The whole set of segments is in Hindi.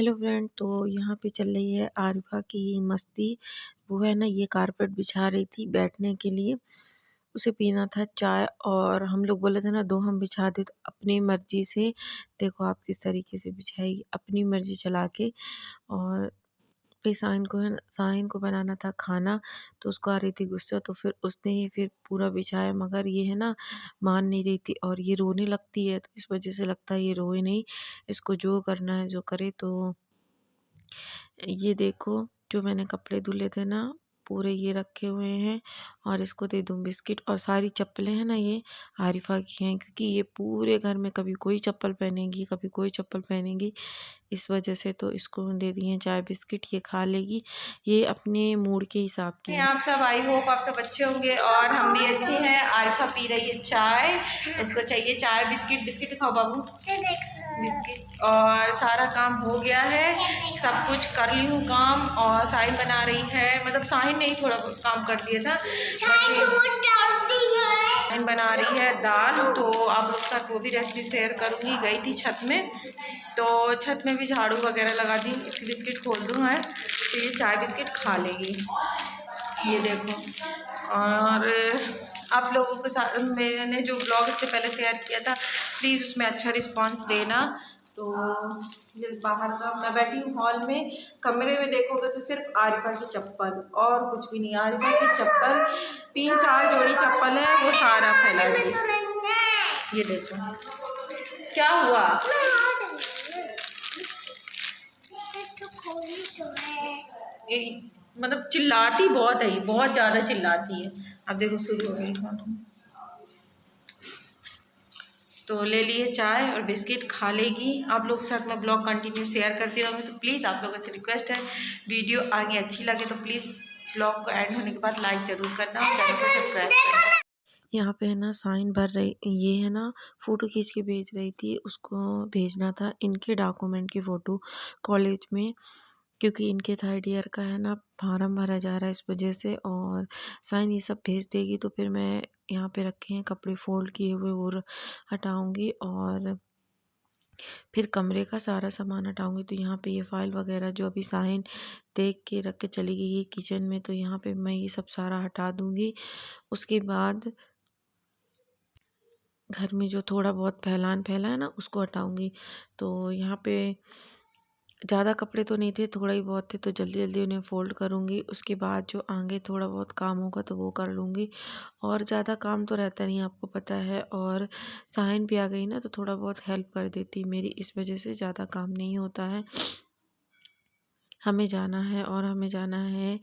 हेलो फ्रेंड, तो यहाँ पे चल रही है आरिफा की मस्ती। वो है ना, ये कारपेट बिछा रही थी बैठने के लिए। उसे पीना था चाय और हम लोग बोले थे ना दो हम बिछा दे, तो अपनी मर्जी से देखो आप किस तरीके से बिछाएगी, अपनी मर्जी चला के। और फिर साहिन को है ना, साहिन को बनाना था खाना, तो उसको आ रही थी गुस्सा, तो फिर उसने ही फिर पूरा बिछाया। मगर ये है ना, मान नहीं रही थी और ये रोने लगती है, तो इस वजह से लगता है ये रोए नहीं, इसको जो करना है जो करे। तो ये देखो, जो मैंने कपड़े धुले थे ना, पूरे ये रखे हुए हैं। और इसको दे दूँ बिस्किट। और सारी चप्पलें हैं ना, ये आरिफा की हैं, क्योंकि ये पूरे घर में कभी कोई चप्पल पहनेगी, कभी कोई चप्पल पहनेगी, इस वजह से तो इसको दे दिए चाय बिस्किट, ये खा लेगी, ये अपने मूड के हिसाब की है। आप सब, आई होप आप सब अच्छे होंगे और हम भी अच्छे हैं। आरिफा पी रही है चाय, उसको चाहिए चाय बिस्किट। बिस्किट खाओ बाबू, बिस्किट। और सारा काम हो गया है, सब कुछ कर ली हूँ काम। और साहिन बना रही है, मतलब साहिन ने ही थोड़ा बहुत काम कर दिया था, साहिन बना रही है दाल। तो आप लोग के साथ वो भी रेसिपी शेयर करूँगी। गई थी छत में, तो छत में भी झाड़ू वगैरह लगा दी। इसकी बिस्किट खोल दूँ है, तो ये चाय बिस्किट खा लेगी, ये देखो। और आप लोगों के साथ मैंने जो ब्लॉग इससे पहले शेयर किया था, प्लीज़ उसमें अच्छा रिस्पांस देना। तो ये बाहर का, मैं बैठी हूँ हॉल में, कमरे में देखोगे तो सिर्फ आरिफा की चप्पल और कुछ भी नहीं। आरिफा की चप्पल 3-4 जोड़ी चप्पल है, वो सारा फैला दी। ये देखो क्या हुआ, मतलब चिल्लाती बहुत है, बहुत ज़्यादा चिल्लाती है। अब देखो शुरू हो गई खाना। तो ले लिए चाय और बिस्किट, खा लेगी। आप लोगों के साथ मैं ब्लॉग कंटिन्यू शेयर करती रहूँगी। तो प्लीज़ आप लोगों से रिक्वेस्ट है, वीडियो आगे अच्छी लगे तो प्लीज़ ब्लॉग को एंड होने के बाद लाइक ज़रूर करना और चैनल को सब्सक्राइब करना। यहाँ पे है ना साइन भर रही, ये है ना फ़ोटो खींच के भेज रही थी, उसको भेजना था इनके डॉक्यूमेंट की फ़ोटो कॉलेज में, क्योंकि इनके थर्ड ईयर का है ना फार्म भरा जा रहा है, इस वजह से। और साइन ये सब भेज देगी तो फिर मैं यहाँ पे रखे हैं कपड़े फोल्ड किए हुए, वो हटाऊँगी और फिर कमरे का सारा सामान हटाऊँगी। तो यहाँ पे ये फ़ाइल वगैरह जो अभी साइन देख के रख के चली गई है किचन में, तो यहाँ पे मैं ये सब सारा हटा दूँगी। उसके बाद घर में जो थोड़ा बहुत फैला है ना, उसको हटाऊँगी। तो यहाँ पे ज़्यादा कपड़े तो नहीं थे, थोड़ा ही बहुत थे, तो जल्दी जल्दी उन्हें फ़ोल्ड करूँगी। उसके बाद जो आगे थोड़ा बहुत काम होगा तो वो कर लूँगी। और ज़्यादा काम तो रहता नहीं, आपको पता है। और साहिन भी आ गई ना, तो थोड़ा बहुत हेल्प कर देती मेरी, इस वजह से ज़्यादा काम नहीं होता है। हमें जाना है, और हमें जाना है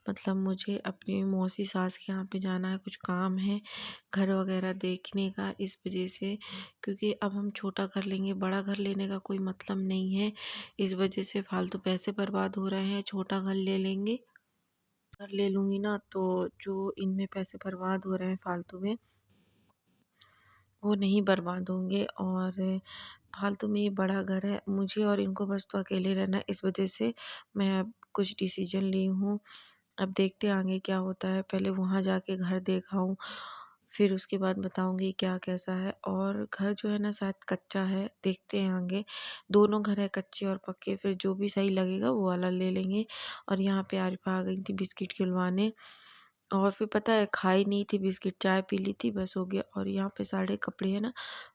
मतलब मुझे अपनी मौसी सास के यहाँ पे जाना है, कुछ काम है घर वगैरह देखने का, इस वजह से। क्योंकि अब हम छोटा घर लेंगे, बड़ा घर लेने का कोई मतलब नहीं है, इस वजह से फालतू पैसे बर्बाद हो रहे हैं। छोटा घर ले लेंगे, घर ले लूँगी ना, तो जो इनमें पैसे बर्बाद हो रहे हैं फालतू में, वो नहीं बर्बाद होंगे। और फालतू में ये बड़ा घर है, मुझे और इनको बस तो अकेले रहना है, इस वजह से मैं अब कुछ डिसीजन ली हूँ। अब देखते हैं आगे क्या होता है, पहले वहाँ जाके घर देखाऊँ, फिर उसके बाद बताऊँगी क्या कैसा है। और घर जो है ना शायद कच्चा है, देखते हैं आगे। दोनों घर है कच्चे और पक्के, फिर जो भी सही लगेगा वो वाला ले लेंगे। और यहाँ पे आरिफा आ गई थी बिस्किट खिलवाने, और फिर पता है खाई नहीं थी बिस्किट, चाय पी ली थी, बस हो गया। और यहाँ पे सारे कपड़े हैं ना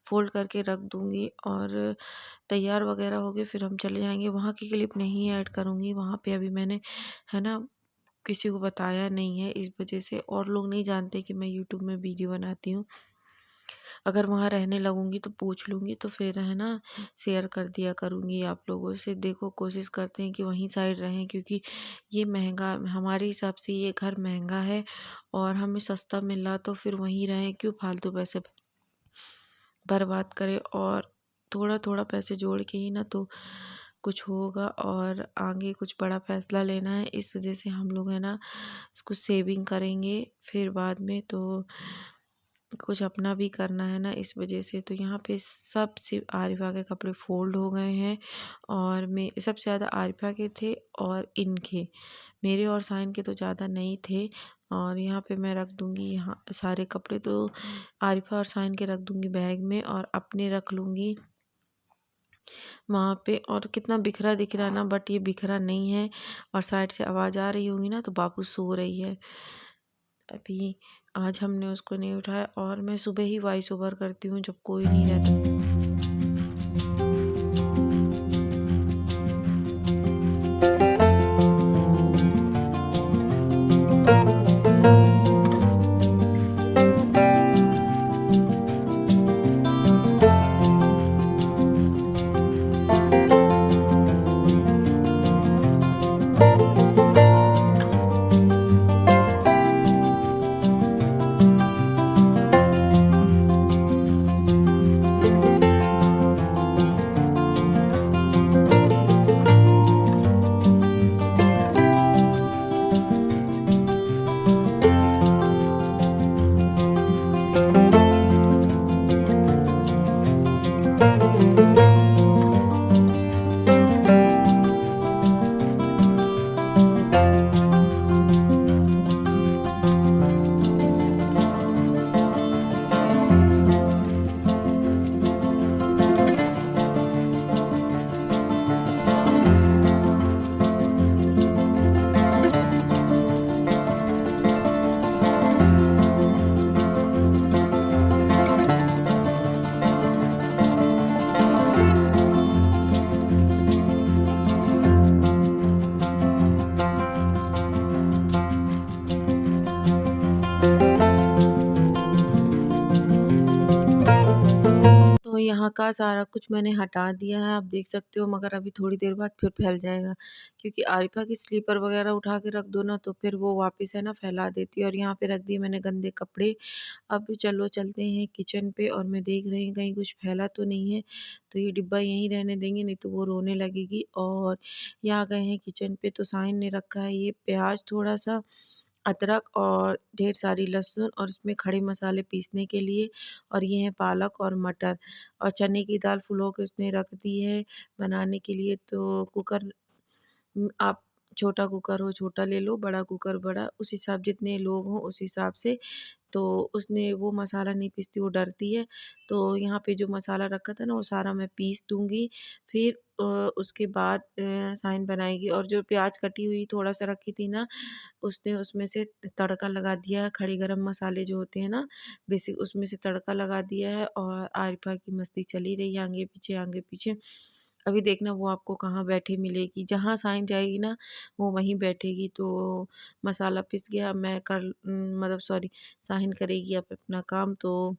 फोल्ड करके रख दूँगी, और तैयार वगैरह हो गए, फिर हम चले जाएंगे। वहाँ की क्लिप नहीं ऐड करूँगी, वहाँ पे अभी मैंने है ना किसी को बताया नहीं है, इस वजह से। और लोग नहीं जानते कि मैं यूट्यूब में वीडियो बनाती हूँ। अगर वहाँ रहने लगूँगी तो पूछ लूँगी, तो फिर है ना शेयर कर दिया करूँगी आप लोगों से। देखो कोशिश करते हैं कि वहीं साइड रहें, क्योंकि ये महंगा, हमारे हिसाब से ये घर महंगा है, और हमें सस्ता मिल रहा, तो फिर वहीं रहें, क्यों फालतू पैसे बर्बाद करें। और थोड़ा थोड़ा पैसे जोड़ के ही ना तो कुछ होगा, और आगे कुछ बड़ा फैसला लेना है, इस वजह से हम लोग है ना कुछ सेविंग करेंगे फिर बाद में, तो कुछ अपना भी करना है ना, इस वजह से। तो यहाँ पे सब सिर्फ आरिफा के कपड़े फोल्ड हो गए हैं, और मैं सबसे ज़्यादा आरिफा के थे और इनके, मेरे और साइन के तो ज़्यादा नहीं थे। और यहाँ पे मैं रख दूँगी, यहाँ सारे कपड़े तो आरिफा और साइन के रख दूँगी बैग में, और अपने रख लूँगी वहाँ पे, और कितना बिखरा दिख रहा है ना, बट ये बिखरा नहीं है। और साइड से आवाज़ आ रही होगी ना, तो बाबू सो रही है अभी। आज हमने उसको नहीं उठाया, और मैं सुबह ही वॉइस ओवर करती हूँ जब कोई नहीं रहता। तो यहाँ का सारा कुछ मैंने हटा दिया है, आप देख सकते हो, मगर अभी थोड़ी देर बाद फिर फैल जाएगा, क्योंकि आरिफा की स्लीपर वगैरह उठा के रख दो ना, तो फिर वो वापस है ना फैला देती है। और यहाँ पे रख दिए मैंने गंदे कपड़े। अब चलो चलते हैं किचन पे, और मैं देख रही हूँ कहीं कुछ फैला तो नहीं है, तो ये डिब्बा यहीं रहने देंगे, नहीं तो वो रोने लगेगी। और यहाँ गए हैं किचन पे, तो साइन ने रखा है ये प्याज थोड़ा सा, अदरक और ढेर सारी लहसुन, और इसमें खड़े मसाले पीसने के लिए। और ये हैं पालक और मटर, और चने की दाल फुलो के उसने रख दी है बनाने के लिए। तो कुकर, आप छोटा कुकर हो छोटा ले लो, बड़ा कुकर बड़ा, उस हिसाब जितने लोग हों उस हिसाब से। तो उसने वो मसाला नहीं पीसती, वो डरती है। तो यहाँ पे जो मसाला रखा था ना, वो सारा मैं पीस दूँगी। फिर उसके बाद साइन बनाएगी। और जो प्याज कटी हुई थोड़ा सा रखी थी ना, उसने उसमें से तड़का लगा दिया है, खड़े गरम मसाले जो होते हैं ना बेसिक, उसमें से तड़का लगा दिया है। और आरिफा की मस्ती चली रही है आगे पीछे आगे पीछे। अभी देखना वो आपको कहाँ बैठे मिलेगी, जहाँ साइन जाएगी ना वो वहीं बैठेगी। तो मसाला पिस गया, मैं मतलब सॉरी, साहिन करेगी अब अपना काम। तो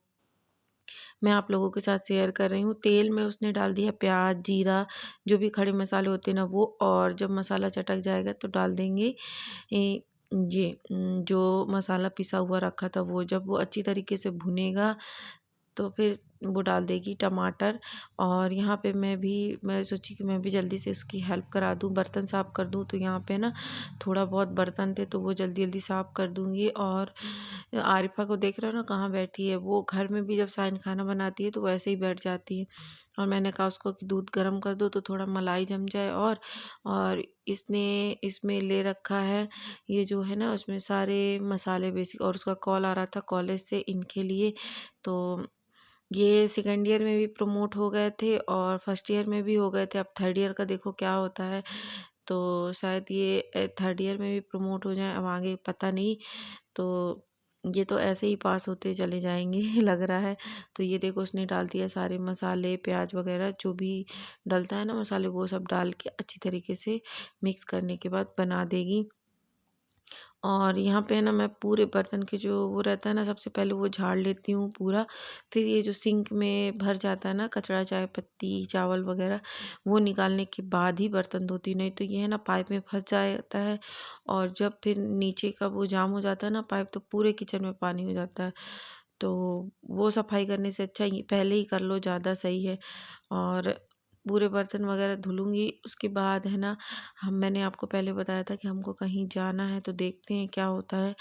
मैं आप लोगों के साथ शेयर कर रही हूँ। तेल में उसने डाल दिया प्याज, जीरा, जो भी खड़े मसाले होते हैं ना वो। और जब मसाला चटक जाएगा तो डाल देंगे ये जो मसाला पिसा हुआ रखा था वो। जब वो अच्छी तरीके से भुनेगा तो फिर वो डाल देगी टमाटर। और यहाँ पे मैं सोची कि मैं भी जल्दी से उसकी हेल्प करा दूँ, बर्तन साफ़ कर दूँ। तो यहाँ पे ना थोड़ा बहुत बर्तन थे, तो वो जल्दी जल्दी साफ़ कर दूँगी। और आरिफा को देख रहे हो ना कहाँ बैठी है, वो घर में भी जब साइन खाना बनाती है तो वैसे ही बैठ जाती है। और मैंने कहा उसको कि दूध गर्म कर दो तो थोड़ा मलाई जम जाए। और इसने इसमें ले रखा है ये जो है ना, उसमें सारे मसाले बेसिक। और उसका कॉल आ रहा था कॉलेज से इनके लिए। तो ये सेकंड ईयर में भी प्रमोट हो गए थे और फर्स्ट ईयर में भी हो गए थे। अब थर्ड ईयर का देखो क्या होता है। तो शायद ये थर्ड ईयर में भी प्रमोट हो जाए, अब आगे पता नहीं। तो ये तो ऐसे ही पास होते चले जाएंगे लग रहा है। तो ये देखो उसने डाल दिया सारे मसाले, प्याज वगैरह जो भी डलता है ना मसाले, वो सब डाल के अच्छी तरीके से मिक्स करने के बाद बना देगी। और यहाँ पे ना मैं पूरे बर्तन के जो वो रहता है ना, सबसे पहले वो झाड़ लेती हूँ पूरा। फिर ये जो सिंक में भर जाता है ना कचरा, चाय पत्ती, चावल वगैरह, वो निकालने के बाद ही बर्तन धोती हूँ। नहीं तो ये है ना पाइप में फंस जाता है। और जब फिर नीचे का वो जाम हो जाता है ना पाइप, तो पूरे किचन में पानी हो जाता है। तो वो सफाई करने से अच्छा ये पहले ही कर लो, ज़्यादा सही है। और पूरे बर्तन वगैरह धुलूँगी। उसके बाद है ना, मैंने आपको पहले बताया था कि हमको कहीं जाना है, तो देखते हैं क्या होता है,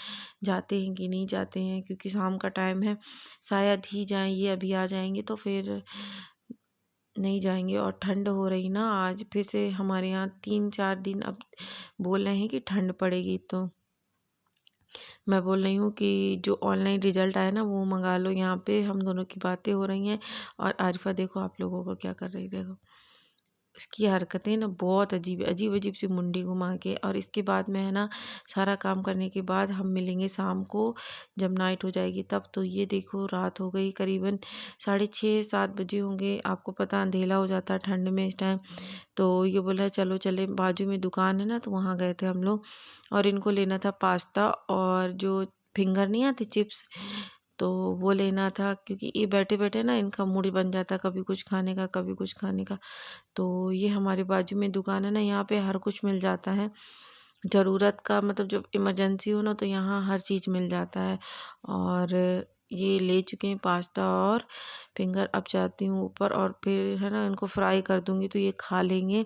जाते हैं कि नहीं जाते हैं, क्योंकि शाम का टाइम है। शायद ही जाएं, ये अभी आ जाएंगे तो फिर नहीं जाएंगे। और ठंड हो रही ना, आज फिर से हमारे यहाँ 3-4 दिन अब बोल रहे हैं कि ठंड पड़ेगी। तो मैं बोल रही हूँ कि जो ऑनलाइन रिजल्ट आया ना वो मंगा लो। यहाँ पे हम दोनों की बातें हो रही हैं। और आरिफा देखो आप लोगों को क्या कर रही, देखो। उसकी हरकतें ना बहुत अजीब अजीब अजीब सी मुंडी घुमा के। और इसके बाद में है ना सारा काम करने के बाद हम मिलेंगे शाम को जब नाइट हो जाएगी तब। तो ये देखो रात हो गई, करीबन 6:30-7 बजे होंगे। आपको पता अंधेला हो जाता है ठंड में इस टाइम। तो ये बोला चलो चले, बाजू में दुकान है ना तो वहाँ गए थे हम लोग। और इनको लेना था पास्ता और जो फिंगर नहीं आते चिप्स, तो वो लेना था, क्योंकि ये बैठे बैठे ना इनका मूड बन जाता है कभी कुछ खाने का कभी कुछ खाने का। तो ये हमारे बाजू में दुकान है ना, यहाँ पे हर कुछ मिल जाता है ज़रूरत का, मतलब जब इमरजेंसी हो ना तो यहाँ हर चीज़ मिल जाता है। और ये ले चुके हैं पास्ता और फिंगर। अब जाती हूँ ऊपर और फिर है ना इनको फ्राई कर दूँगी तो ये खा लेंगे।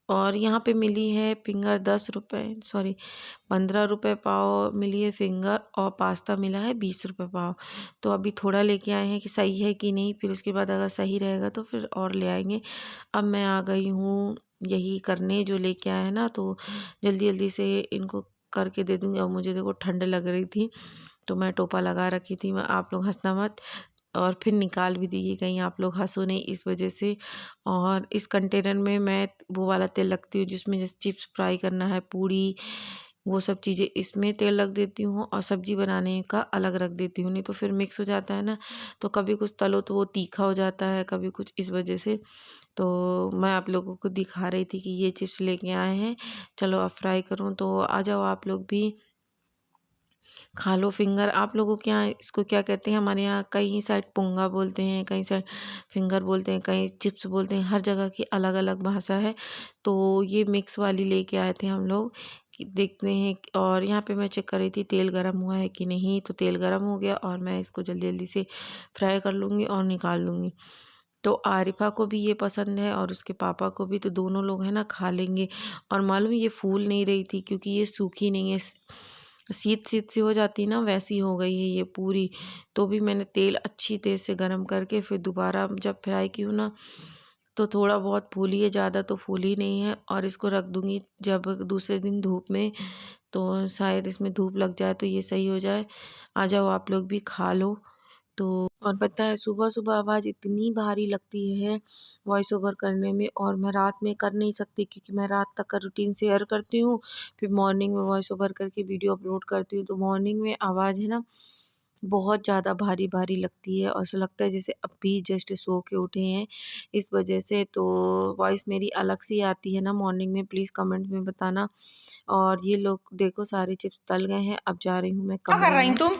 और यहाँ पे मिली है फिंगर 10 रुपये, सॉरी 15 रुपये पाव मिली है फिंगर, और पास्ता मिला है 20 रुपये पाव। तो अभी थोड़ा लेके आए हैं कि सही है कि नहीं, फिर उसके बाद अगर सही रहेगा तो फिर और ले आएंगे। अब मैं आ गई हूँ यही करने जो लेके आए हैं ना, तो जल्दी जल्दी से इनको करके दे दूँगी। और मुझे देखो ठंड लग रही थी तो मैं टोपा लगा रखी थी, मैं आप लोग हंसना मत। और फिर निकाल भी दी, कहीं आप लोग हंसो नहीं इस वजह से। और इस कंटेनर में मैं वो वाला तेल रखती हूँ जिसमें जैसे चिप्स फ्राई करना है, पूड़ी, वो सब चीज़ें इसमें तेल रख देती हूँ, और सब्जी बनाने का अलग रख देती हूँ, नहीं तो फिर मिक्स हो जाता है ना। तो कभी कुछ तलो तो वो तीखा हो जाता है, कभी कुछ, इस वजह से। तो मैं आप लोगों को दिखा रही थी कि ये चिप्स लेके आए हैं, चलो अब फ्राई करूँ। तो आ जाओ आप लोग भी खा लो फिंगर। आप लोगों के यहाँ इसको क्या कहते हैं? हमारे यहाँ कई साइड पोंगा बोलते हैं, कई साइड फिंगर बोलते हैं, कई चिप्स बोलते हैं, हर जगह की अलग अलग भाषा है। तो ये मिक्स वाली लेके आए थे हम लोग कि देखते हैं। और यहाँ पे मैं चेक कर रही थी तेल गर्म हुआ है कि नहीं, तो तेल गर्म हो गया और मैं इसको जल्दी जल्दी से फ्राई कर लूँगी और निकाल लूँगी। तो आरिफा को भी ये पसंद है और उसके पापा को भी, तो दोनों लोग हैं ना खा लेंगे। और मालूम ये फूल नहीं रही थी क्योंकि ये सूखी नहीं है, शीत शीत सी हो जाती ना वैसी हो गई है ये पूरी। तो भी मैंने तेल अच्छी तेज से गर्म करके फिर दोबारा जब फ्राई की हूँ ना, तो थोड़ा बहुत फूली है, ज़्यादा तो फूली नहीं है। और इसको रख दूँगी जब दूसरे दिन धूप में, तो शायद इसमें धूप लग जाए तो ये सही हो जाए। आ जाओ आप लोग भी खा लो। तो और पता है सुबह सुबह आवाज़ इतनी भारी लगती है वॉइस ओवर करने में, और मैं रात में कर नहीं सकती क्योंकि मैं रात तक का रूटीन शेयर करती हूँ, फिर मॉर्निंग में वॉइस ओवर करके वीडियो अपलोड करती हूँ। तो मॉर्निंग में आवाज़ है ना बहुत ज़्यादा भारी भारी लगती है, और ऐसा लगता है जैसे अभी जस्ट सो के उठे हैं, इस वजह से। तो वॉइस मेरी अलग सी आती है ना मॉर्निंग में, प्लीज़ कमेंट में बताना। और ये लोग देखो सारे चिप्स तल गए हैं, अब जा रही हूँ मैं क्या कर कमरे रही में। तुम?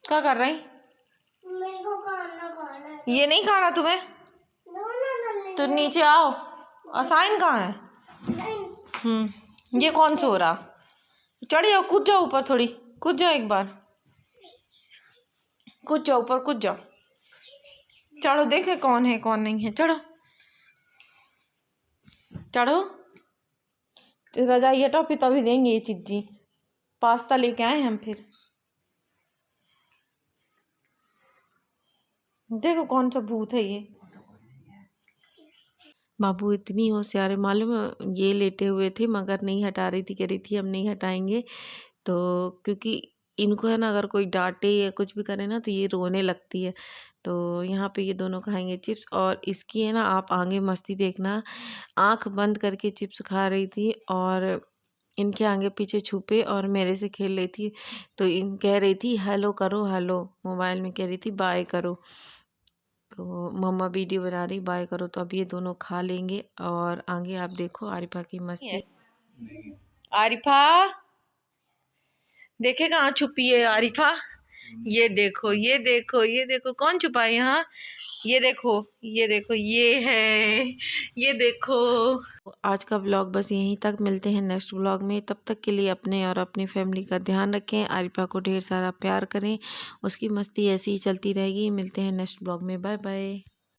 क्या कर रही? मेरे को खाना है। ये नहीं खाना तुम्हें? तो नीचे आओ। असाइन कहाँ है? ये कौन सो रहा? चढ़ जाओ, कूद जाओ ऊपर, थोड़ी कूद जाओ, एक बार कूद जाओ ऊपर, कूद जाओ। चढ़ो, देखे कौन है कौन नहीं है, चढ़ो चढ़ो। रजाई हटाओ फिर तभी देंगे ये चीज़ी। पास्ता लेके आए हम फिर। देखो कौन सा भूत है ये। बाबू इतनी होशियार है, मालूम है ये लेटे हुए थे मगर नहीं हटा रही थी, कह रही थी हम नहीं हटाएंगे। तो क्योंकि इनको है ना अगर कोई डांटे या कुछ भी करे ना तो ये रोने लगती है। तो यहाँ पे ये दोनों खाएंगे चिप्स, और इसकी है ना आप आगे मस्ती देखना, आंख बंद करके चिप्स खा रही थी और इनके आगे पीछे छुपे और मेरे से खेल रही थी। तो इन कह रही थी हेलो करो, हेलो मोबाइल में कह रही थी बाय करो। तो मम्मा वीडियो बना रही बाय करो। तो अब ये दोनों खा लेंगे और आगे आप देखो आरिफा की मस्ती। आरिफा देखे कहाँ छुपी है आरिफा? ये देखो ये देखो ये देखो कौन छुपा है यहाँ। ये देखो ये देखो ये है, ये देखो। आज का ब्लॉग बस यहीं तक, मिलते हैं नेक्स्ट ब्लॉग में। तब तक के लिए अपने और अपनी फैमिली का ध्यान रखें, आरिफा को ढेर सारा प्यार करें, उसकी मस्ती ऐसी ही चलती रहेगी। मिलते हैं नेक्स्ट ब्लॉग में, बाय बाय।